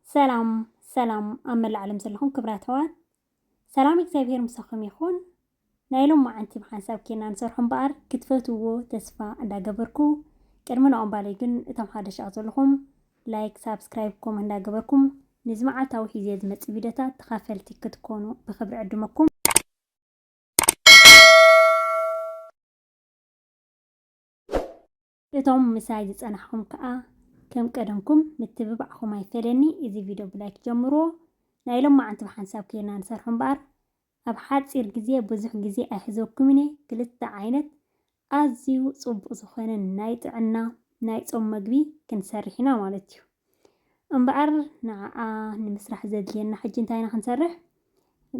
ሰላም أمل العالم زلهم كبرات هوات سلام እግዚአብሔር مسخم يخون نايلوم معنتي بحساب كينا نسرحم بقر كتفتو تسفا እንዳገበርኩ ቅድሚና ባለይ ግን እቶም ሓደሽ ኣዘለኹም ላይክ ሳብስክራይብ ኮም እንዳገበርኩም ንዝማዓታዊ ሒዜ ዝመጽ ቪዲዮታት ተኻፈልቲ ክትኮኑ ብኽብሪ ዕድመኩም እቶም ምሳይ ዝጸናሕኩም ከዓ كم قدمكم متبعكم አይፈለኒ እዚ ቪዲዮ ብላይክ ጀምሮ ናይሎም ማዓንቲ በሓንሳብ ከይና ንሰርሖም ባር ኣብ ሓፂር ግዜ ብዙሕ ግዜ ኣይሕዘኩምኒ ክልተ ዓይነት ኣዝዩ ጽቡቕ ዝኾነ ናይ ጥዕና ናይ ጾም መግቢ ክንሰርሕ ኢና ማለት እዩ እምበኣር ንዓኣ ንምስራሕ ዘድልየና ሕጂ እንታይና ክንሰርሕ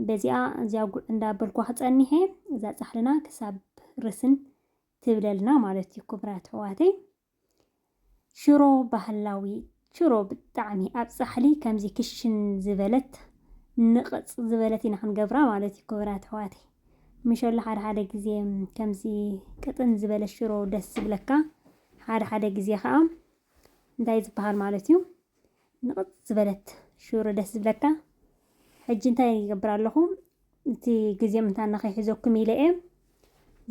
በዚኣ እዚያ ጉዕ እንዳበልኳ ክጸኒሐ እዛ ጻሕልና ክሳብ ርስን ትብለልና ማለት እዩ ክብራት ሕዋተይ ሽሮ ባህላዊ ሽሮ ብጣዕሚ ኣብ ጻሕሊ ከምዚ ክሽን ዝበለት ንቕጽ ዝበለት ኢና ክንገብራ ማለት እዩ ክብራት ሕዋተይ ምሸላ ሓደ ግዜ ከምዚ ቅጥን ዝበለ ሽሮ ደስ ዝብለካ ሓደ ግዜ ከዓ እንታይ ዝበሃል ማለት እዩ ንቕጽ ዝበለት ሽሮ ደስ ዝብለካ ሕጂ እንታይ ይገብር ኣለኹ እቲ ግዜ ምንታና ከይሕዘኩም ኢለ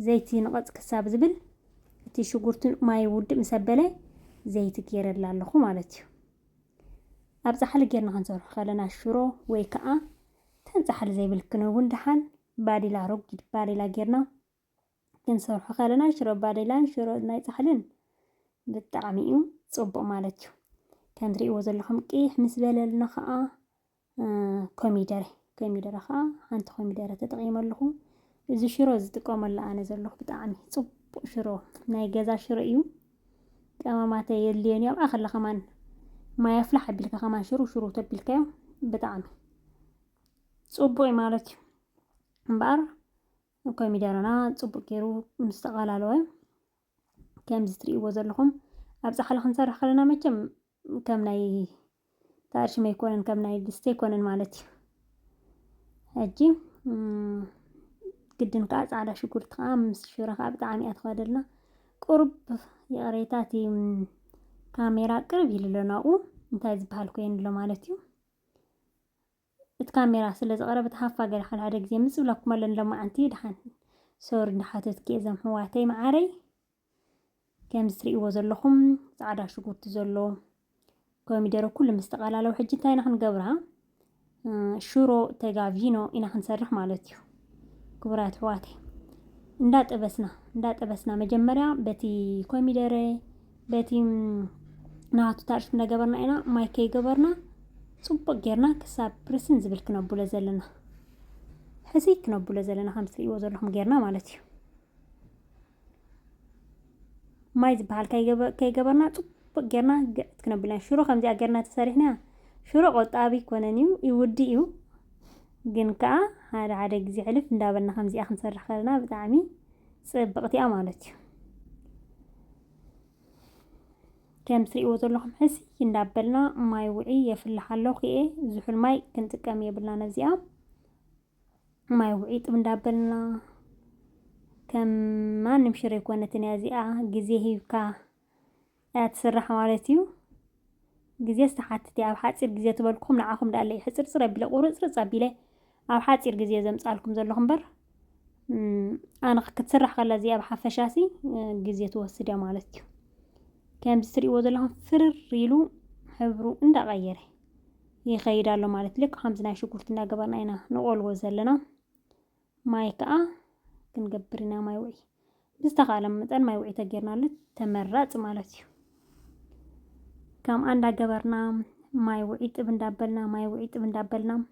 ዘይቲ ንቕጽ ክሳብ ዝብል እቲ ሽጉርትን ማይ ውድእ ምሰበለ زيت ገይረላ ኣለኹ ማለት እዩ ኣብ ጻሕሊ ገይርና ክንሰርሕ ከለና ሽሮ ወይ ከዓ ተንጻሕሊ ዘይብልክነ እውን ድሓን ባዲላ ሮጊድ ባዲላ ገይርና ክንሰርሕ ከለና ሽሮ ባዲላን ሽሮ ናይ ጻሕልን ብጣዕሚ እዩ ጽቡቕ ማለት እዩ ከም ትሪእዎ ዘለኹም ቂሕ ምስ በለልና ከዓ ኮሚደረ ከዓ ሓንቲ ኮሚደረ ተጠቒመ ኣለኹ እዚ ሽሮ ዝጥቀመሉ ኣነ ዘለኹ ብጣዕሚ ጽቡቕ ሽሮ ናይ ገዛ ሽሮ እዩ ቀማማተ የልየን ያው ኣኸላ ከማን ما يفلح بالك كمان شرو تبلكه بطعم صبوع مالتي مبار وكاي ميدارنا صبوع كيرو مستقلالو كم زتري وزلهم ابصح لكم نسرح خلينا مچم كم ناي تعرش ما يكونن كم ناي دستي يكونن مالتي اجي قدن قاص على شكر خامس شرخ بطعمي اتخدلنا قرب يا ريتاتي ካሜራ ቅርብ ይልለናኡ እንታይ ዝበሃል ኮይኑ ሎ ማለት እዩ እቲ ካሜራ ስለ ዝቀረበት ሓፋ ገለ ሓደ ግዜ ምጽብላኩም አለን ለማዓንቲ ድሓን ሶር ንሓተት ከዘም ህዋተይ ማዓረይ ከም ዝትሪእዎ ዘለኹም ጻዕዳ ሽጉርቲ ዘሎ ኮሚደረ ኩሉ ምስተቀላለው ሕጂ እንታይና ክንገብራ ሽሮ ተጋቪኖ ኢና ክንሰርሕ ማለት እዩ ክብራት ህዋተይ እንዳጠበስና መጀመሪያ በቲ ኮሚደረ በቲ ናቱ ታርሽ ነገርና ኢና ማይከይ ገበርና ጽቡቕ ጌርና ክሳብ ፕርስን ዝብል ክነብሎ ዘለና ሕሲ ክነብሎ ዘለና ከም ትሪእዎ ዘለኹም ጌርና ማለት እዩ ማይ ዝበሃል ከይገበርና ጽቡቕ ጌርና ገዕት ክነብልና ሽሮ ከምዚኣ ጌርና ተሰሪሕና ሽሮ ቆጣቢ ኮነን እዩ ይውዲ እዩ ግን ከዓ ሓደ ግዜ ሕልፍ እንዳበልና ከምዚኣ ክንሰርሕ ከለና ብጣዕሚ ጽብቕቲ እያ ማለት እዩ كم تريقوا زلهم حسي እንዳበልና ማይ ውዒ የፍልሓለሁ ከየ ዝሑል ማይ ክንጥቀም የብልና ነዚኣ ማይ ውዒ ጥብ እንዳበልና ከም ማንም ሽሮ ይኮነትን ያዚኣ ግዜ ሂብካ ኣትስራሕ ማለት እዩ ግዜ ዝተሓትት ኣብ ሓፂር ግዜ ትበልኩም ንዓኹም ዳለይ ሕፅርፅር ኣቢለ ቁርፅርፅ ኣቢለ ኣብ ሓፂር ግዜ ዘምጻልኩም ዘለኹም በር ኣነ ክትስራሕ ከላ እዚኣ ብሓፈሻሲ ግዜ ትወስድ ማለት እዩ كم تسري وزلهم فرر ريلو حبرو اندا غيره يخيد الله مالت لك خمسنا شكرتنا قبرنا اينا نقول وزلنا مايكا كنقبرنا ما يوعي بستقالم متن ما يوعي تقيرنا لك تمرات مالتي كم اندا قبرنا ما يوعي تبن دابلنا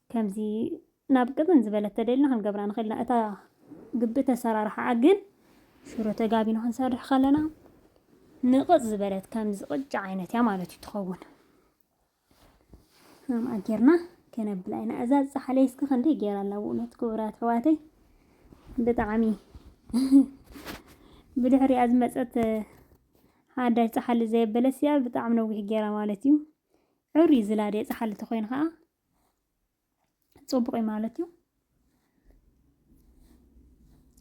كم زي نابقد نزبلت تدلنا هنقبرنا خلنا اتا قبتا سرارح عقل شروع تقابينو هنسارح خلنا نقص زبلت كم زقج عينت يا مالتي تخون هم أجرنا كنبلعنا أزاز صحلي يسكن خندي جيرا لو نتكورات حواتي بطعمي بدحري أزمت هذا صحلي زي بلسيا بطعم نوي جيرا مالتي عري زلادي صحلي تخوين خا صبغي مالتي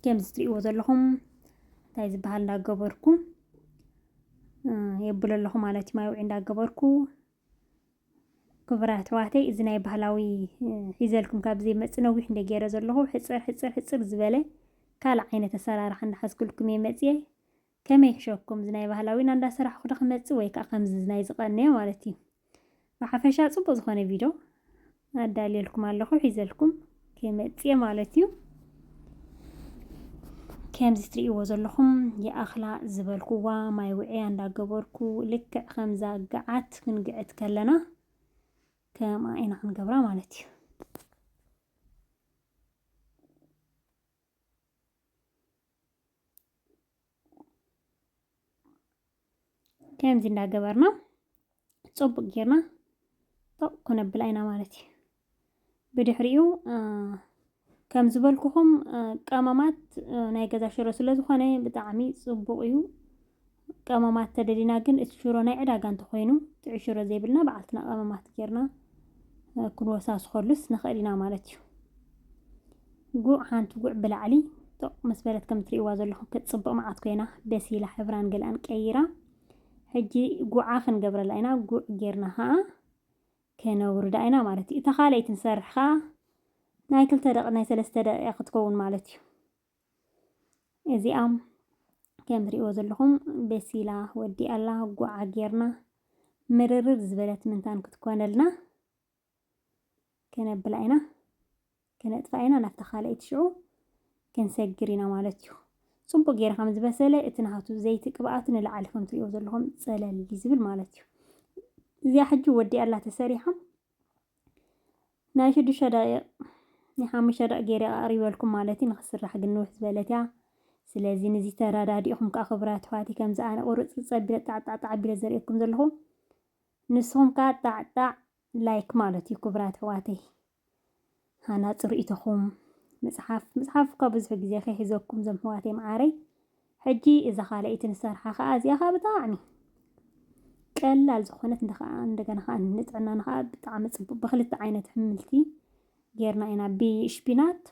كم زتري وزلهم تايز بحال قبركم يبل الله مالتي ما يوعي እንዳገበርኩ كبرات واتي إذن بهلاوي حيزلكم كابزي متنوح نجير زلهم حصر زبالة كال عينة سرار حن حس كلكم يمتيه كم يحشوكم زناي بهلاوي نندا سرح خد خمس ويك خمس زناي زقني مالتي وحفشات صوب زخانة فيديو أدالي لكم على خو حيزلكم كمتيه مالتي كم زتري وزلهم يا أخلا زبالكوا ما يوعي عند جبركو لك خمسة قعدت من قعد كلنا كما أين عن قبرة مالتي كم زين قبرنا صوب جيرنا طب كنا بلاينا مالتي بدحريو كم زبالكم كمامات نايجا شرو سلزو خانة بتعمي صبوقيو كمامات تدرينا جن الشرو نايدا جان تخوينو تعشرو زي بلنا بعتنا كمامات جيرنا كل وساس خلص نخلينا مالتي جوع حانت جوع بلعلي طب مسبلت كم تري وازل لهم كتصبق معك كينا بسيلة حبران قلقان كيرا هجي جوع آخن قبر لنا جوع جيرنا ها كنا وردائنا مالتي تخالي تنسرحها ناكل تدقنا ثلاث دقائق تكون مالتي إذا كم تري وازل لهم بسيلة ودي الله جوع جيرنا مرر زبلت من تان كتكون لنا كنا بلعنا كانت فاينا نفتخالي تشعو كان سجرينا مالتيو صبو غير خمس بسله اتنهاتو زيت قبعاتن لعلكم تريو زلهم صلال يزبل مالتيو زي حجو ودي الله تسريحه ناشد شدا نحام شدا غير اريولكم مالتي نخسر حق النوح زبلتها سلازي نزي تراداديكم كخبرات فاتي كم زانا ورص صبيله تعطع بلا زريكم زلهم نسهم كاطع لايك مالتي كبرات فواتي هانا تريتهم مصحف قبز في جزيخي حزوكم زمواتي معاري حجي إذا خالقيت نسرحة خازيها بطاعني قلال زخونت عندنا خان نتعنا نخا بطعم بخلت عينة حملتي غيرنا انا بشبينات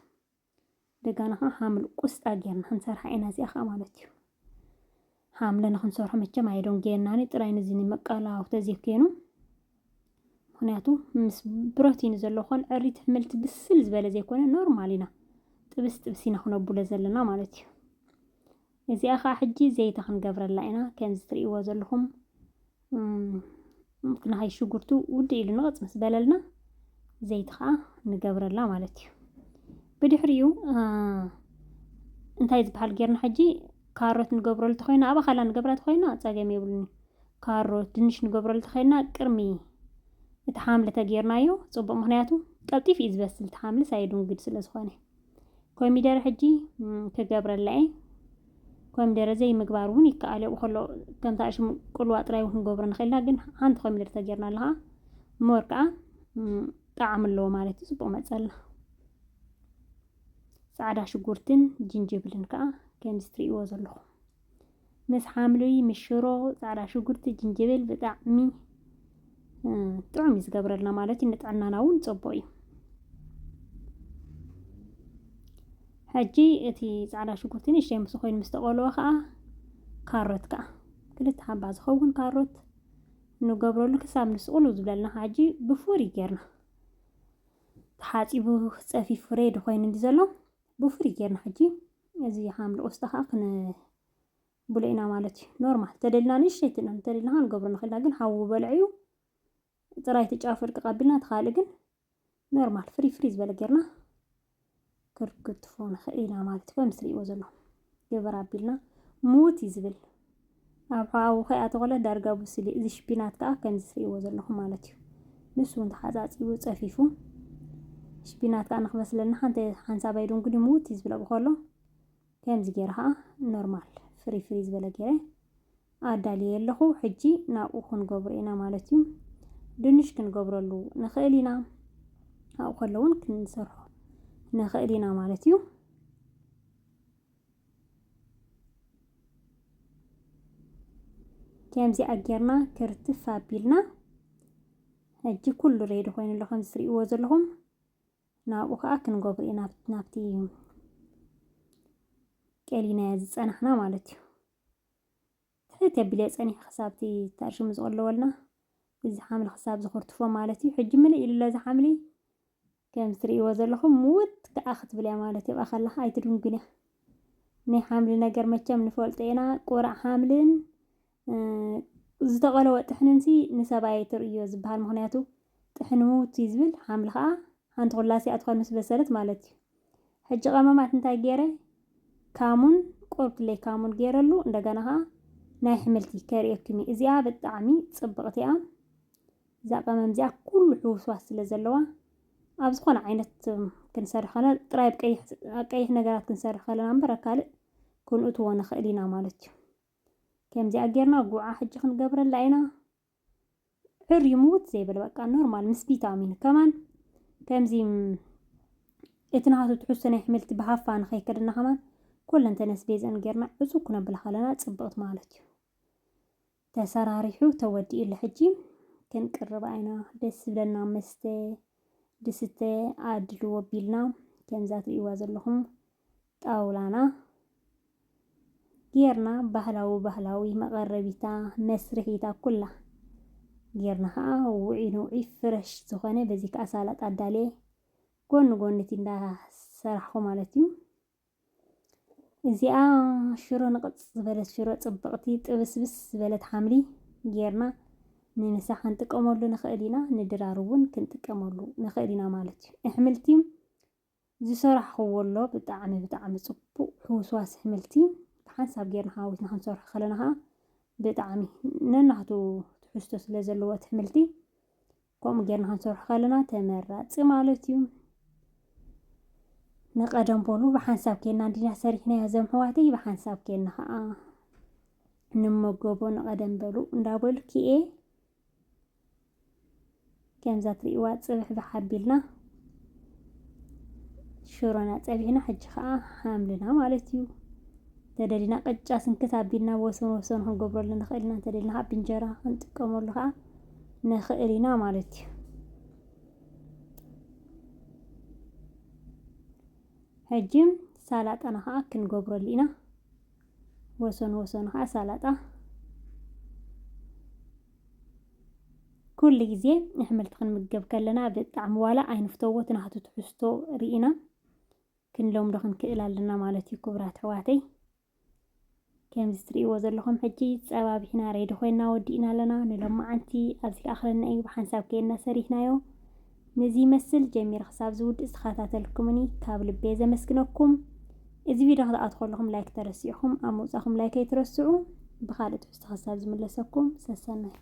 دغانا حامل قسطا غيرنا نسرحة انا زيخا مالتي حاملنا خنسرحة مچ ما يدون غيرنا طراين زيني مقالا وتزيكينو مخنياتو مس بروتين زلوخون اريت حملت بسل زباله زيكون نورمالينا ጥብስና ሆኖ ቡለ ዘለና ማለት እዩ እዚ አኻ ሕጂ ዘይት ክንገብረላይና ከም ዝትሪእዎ ዘለኹም ናይ ሽጉርቱ ውድ ኢሉ ንቕፅ ምስ በለልና ዘይት ከዓ ንገብረላ ማለት እዩ ብድሕሪኡ እንታይ ዝበሃል ጌርና ሕጂ ካሮት ንገብረሉ ተኾይና አባ ኻላ ንገብራት ተኾይና ፀገም የብሉኒ ካሮት ድንሽ ንገብረሉ ተኾይና ቅርሚ እቲ ሓምለ ተጌርናዮ ጽቡቕ ምክንያቱ ቀልጢፍ እዩ ዝበስል ተሓምለ ሳይዱን ግድ ስለ ዝኾነ ኮሚደረ ሕጂ ተገብረላይ ኮሚደረ ዘይ ምግባር እውን ይከኣል ወኸሎ ከም ታሽም ቁልዋ ጥራይ እውን ገብረ ንኽእልና ግን ሓንቲ ኮሚደረ ተጌርና ኣለሃ ሞርቃ ጣዕም ኣለዎ ማለት እዩ ጽቡቕ መጸላ ጻዕዳ ሽጉርትን ጅንጅብልን ከዓ ከም ዝትሪእዎ ዘለኹም ምስ ሓምለይ ምሽሮ ጻዕዳ ሽጉርቲ ጅንጅብል ብጣዕሚ ጥዑም ይዝገብረልና ማለት እዩ ንጥዕናና እውን ጽቡቕ እዩ ሕጂ እቲ ጻዕዳ ሽጉርቲ ንእሽተይ ምስ ኮይኑ ምስ ተቆለወ ከዓ ካሮት ከዓ ክልተ ሓባ ዝኸውን ካሮት ንገብረሉ ክሳብ ንስቕሉ ዝብለልና ሕጂ ብፉሪ ጌርና ተሓፂቡ ፀፊፉ ፍሬድ ኮይኑ እንዲ ዘሎ ብፉሪ ጌርና ሕጂ እዚ ሓምሊ ቆስጣ ከዓ ክንብሎኢና ማለት እዩ ኖርማል ተደልና ንእሽተይ ተደልና ክንገብሮ ንኽእልና ግን ሓዊ በልዕዩ ጥራይ ተጫፍ ፍርቂ ቀቢልና ተኻልእ ግን ኖርማል ፍሪ ዝበለ ጌርና كركت فون خينا مالت كم سريء وزلهم جبر عبيلنا موت يزبل أبغى خيات ولا درجة بسلي إذا شبينات كم سريء وزلهم مالتي نسون تحزات يوت أفيفو شبينات كأن خمس لنا حنسابا يدون كل موت يزبل بخلو كم زجرها نورمال فري زبل جري عدالي له حجي ناقوخن جبرينا مالتي دنيش كن جبرلو نخيلنا أو خلون كنسرح نخيلنا مالتيو كم زي أجرنا كرتفا بيلنا هجي كل ريد خوين اللي خمس ري وزلهم نابوخا كن قبري نابتي كالينا يزز أنا حنا مالتيو تحيت يبليس أني حسابتي تارشم زغل لولنا እዚ ሓምሊ ክሳብ ዝኽርትፎ ማለት እዩ ሕጂ ምልእ ኢሉ ለ ዝሓምሊ ከም ትርእይዎ ዘለኹም ሙት ከዓ ክትብል እያ ማለት እዩ ከለኻ ኣይትድንግን እያ ናይ ሓምሊ ነገር መቸም ንፈልጦ ኢና ቁራዕ ሓምልን ዝተቐለወ ጥሕንንሲ ንሰብኣይ ትርእዮ ዝበሃል ምክንያቱ ጥሕኒ ሙት እዩ ዝብል ሓምሊ ከዓ ሓንቲ ኩላሲ ኣትኳል ምስ በሰለት ማለት እዩ ሕጂ ቀመማት እንታይ ገይረ ካሙን ቆርብለይ ካሙን ገይረሉ እንደገና ከዓ ናይ ሕምልቲ ከርእየክም እዚኣ ብጣዕሚ ፅብቕቲ እያ እዛ ቀመም እዚኣ ኩሉ ሕውስዋስ ስለ ዘለዋ ኣብ ዝኾነ ዓይነት ክንሰርሕ ከለና ጥራይ ቀይሕ ነገራት ክንሰርሕ ከለና እምበር ካልእ ክንእትዎ ንኽእል ኢና ማለት እዩ ከምዚኣ ጌርና ጉዓ ሕጂ ክንገብረላ ኢና ዕርዩ ምውት ዘይበለ በቃ ኖርማል ምስ ቪታሚን ከማን ከምዚ እቲ ናቱ ትሕዝቶ ናይ ሕምልቲ ብሃፋ ንኸይከድና ከማን ኩለን ተነስቤዘን ጌርና ዕፁብ ክነብላ ከለና ፅብቕቲ ማለት እዩ ተሰራሪሑ ተወዲኡሉ ሕጂ ክንቅርብ ኢና ደስ ዝብለና መስተ ድስተ ኣድልዎ ኣቢልና ከምዛ ትርእይዋ ዘለኹም ጣውላና ጌርና ባህላዊ መቐረቢታ መስርሒታ ኩላ ጌርና ከዓ ውዒ ንውዒ ፍረሽ ዝኾነ በዚ ከዓ ሳላጣ ኣዳልየ ጎኒ ጎኒ እቲ እንዳሰራሕኩ ማለት እዩ እዚኣ ሽሮ ንቕፅ ዝበለት ሽሮ ፅብቕቲ ጥብስብስ ዝበለት ሓምሊ ጌርና ንምሳሕ ክንጥቀመሉ ንኽእል ኢና ንድራር እውን ክንጥቀመሉ ንኽእል ኢና ማለት እዩ ኣሕምልቲ ዝሰራሕክዎ ኣሎ ብጣዕሚ ፅቡቕ ሕውስዋስ ኣሕምልቲ ብሓንሳብ ጌርና ሓዊስና ክንሰርሖ ከለና ከዓ ብጣዕሚ ነናቱ ትሕዝቶ ስለ ዘለዎ ኣሕምልቲ ከምኡ ጌርና ክንሰርሖ ከለና ተመራፂ ማለት እዩ ንቀደም በሉ ብሓንሳብ ኬና እንዲና ሰሪሕናዮ እዞም ኣሕዋተይ ብሓንሳብ ኬና ከዓ ንመገቦ ንቀደም በሉ እንዳበልኩ እየ ከምዛ ትርእይዋ ፅብሕ ብሓቢልና ሽሮና ፀቢሕና ሕጂ ከዓ ሓምልና ማለት እዩ ተደሊና ቅጫ ስንክት ኣቢልና ወሰን ወሰን ክንገብረሉ ንኽእል ኢና ተደሊና ኣብ እንጀራ ክንጥቀመሉ ከዓ ንኽእል ኢና ማለት እዩ ሕጂ ሳላጣና ከዓ ክንገብረሉ ኢና ወሰን ወሰኑ ከዓ ሳላጣ ኩሉ ግዜ ኣሕምልቲ ክንምገብ ከለና ብጣዕሚ ዋላ ኣይንፍተዎ ትናቱ ትሕዝቶ ርኢና ክንለምዶ ክንክእል ኣለና ማለት እዩ ክቡራት ኣሕዋተይ ከምዚ ትርእይዎ ዘለኹም ሕጂ ፀባቢሕና ሬዲ ኮይና ወዲእና ኣለና ንሎማዓንቲ ኣብዚ ከኣኽለና እዩ ብሓንሳብ ከየና ሰሪሕናዮ ነዚ ይመስል ጀሚረ ክሳብ ዝውድእ ዝተኸታተልኩምኒ ካብ ልቤ ዘመስግነኩም እዚ ቪድዮ ክትኣትዉ ከለኹም ላይክ ተረሲዕኹም ኣብ ምውፃእኹም ላይክ ኣይትረስዑ ብካልእ ትሕዝቶ ክሳብ ዝምለሰኩም ሰሰናይ